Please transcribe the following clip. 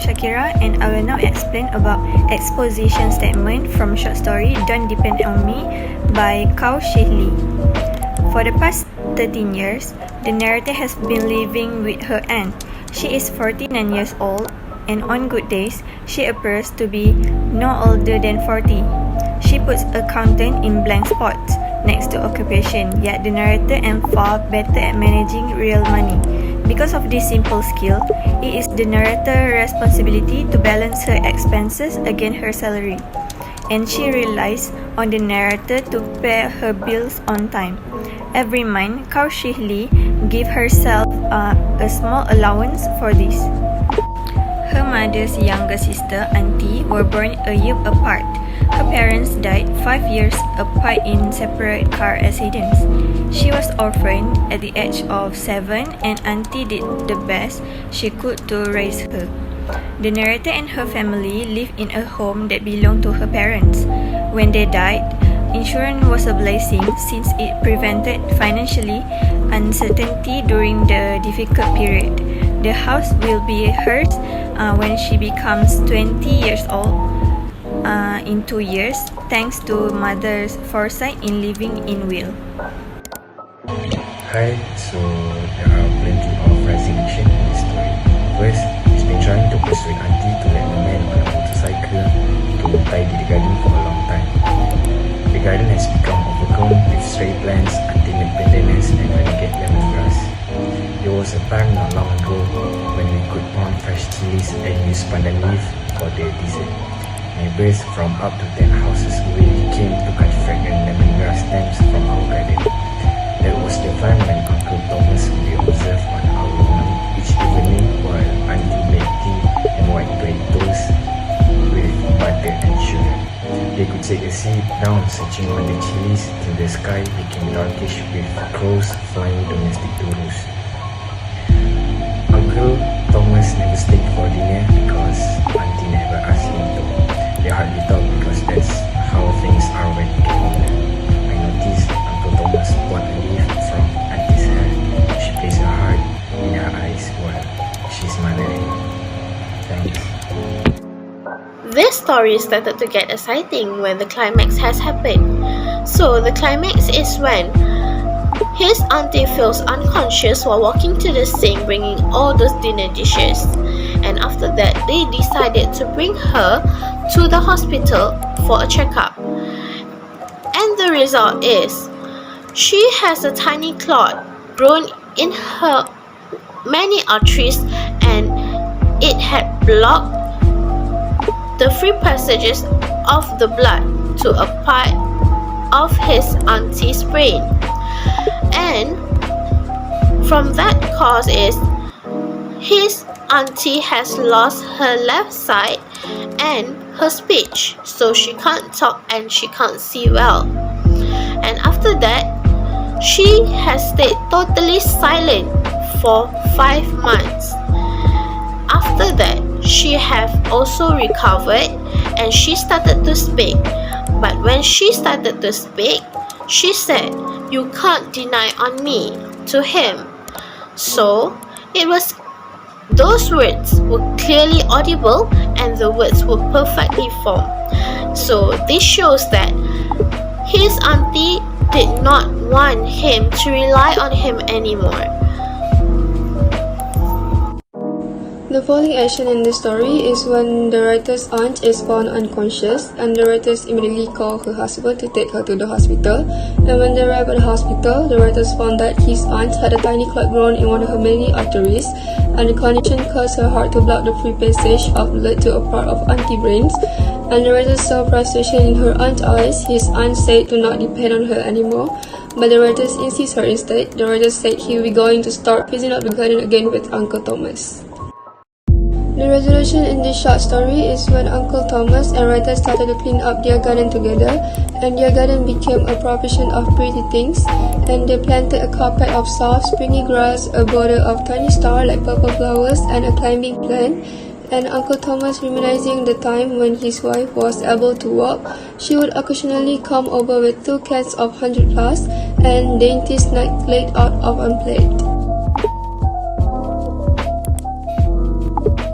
Nursyakirah and I will now explain about exposition statement from short story Don't Depend on Me by Shih. For the past 13 years, the narrator has been living with her aunt. She is 49 years old and on good days, she appears to be no older than 40. She puts accountant in blank spots next to occupation, yet the narrator am far better at managing real money. Because of this simple skill, it is the narrator's responsibility to balance her expenses against her salary, and she relies on the narrator to pay her bills on time. Every month, Shih gives herself a small allowance for this. Her mother's younger sister, Auntie, were born a year apart. Her parents died 5 years apart in separate car accidents. She was orphaned at the age of 7 and Auntie did the best she could to raise her. The narrator and her family lived in a home that belonged to her parents. When they died, insurance was a blessing since it prevented financially uncertainty during the difficult period. The house will be hers when she becomes 20 years old in 2 years, thanks to mother's foresight in living in will. Hi, so there are plenty of resolution in this story. First, he's been trying to persuade Auntie to let the man on a motorcycle to tidy the garden for a long time. The garden has become overgrown with stray plants, anti-independence and renegade lemongrass. There was a time not long ago when we could plant fresh chilies and use pandan leaf for the dessert. Neighbors from up to 10 houses away came to cut fragrant lemongrass stems from our garden. That was the time when Uncle Thomas would be observed on our lawn each evening while Auntie made tea and white bread toast with butter and sugar. They could take a seat down searching on the chilies till the sky became darkish with crows flying domestic to roost. Uncle Thomas never stayed for dinner because Auntie never asked him to. They hardly talk because that's how things are when you get older. I noticed Uncle Thomas bought a leaf from Auntie's hair. She placed her heart in her eyes while she's smiling. Thanks. This story started to get exciting when the climax has happened. So the climax is when his auntie feels unconscious while walking to the sink bringing all those dinner dishes. And after that, they decided to bring her to the hospital for a checkup. And the result is, she has a tiny clot grown in her many arteries and it had blocked the free passages of the blood to a part of his auntie's brain. And from that cause is, his auntie has lost her left side and her speech, so she can't talk and she can't see well. And after that, she has stayed totally silent for 5 months. After that, she have also recovered and she started to speak. But when she started to speak, she said, "You can't deny on me," to him. So it was, those words were clearly audible and the words were perfectly formed. So this shows that his auntie did not want him to rely on him anymore. The following action in this story is when the writer's aunt is found unconscious and the writers immediately call her husband to take her to the hospital. And when they arrive at the hospital, the writers found that his aunt had a tiny clot grown in one of her many arteries, and the condition caused her heart to block the free passage of blood to a part of Auntie's brains. And the writers saw frustration in her aunt's eyes. His aunt said to not depend on her anymore, but the writers insist her instead. The writers said he will be going to start cleaning up the garden again with Uncle Thomas. The resolution in this short story is when Uncle Thomas and writer started to clean up their garden together, and their garden became a profusion of pretty things, and they planted a carpet of soft springy grass, a border of tiny stars like purple flowers, and a climbing plant. And Uncle Thomas, reminiscing the time when his wife was able to walk, she would occasionally come over with 2 cans of 100 plus and dainty snacks laid out on plate.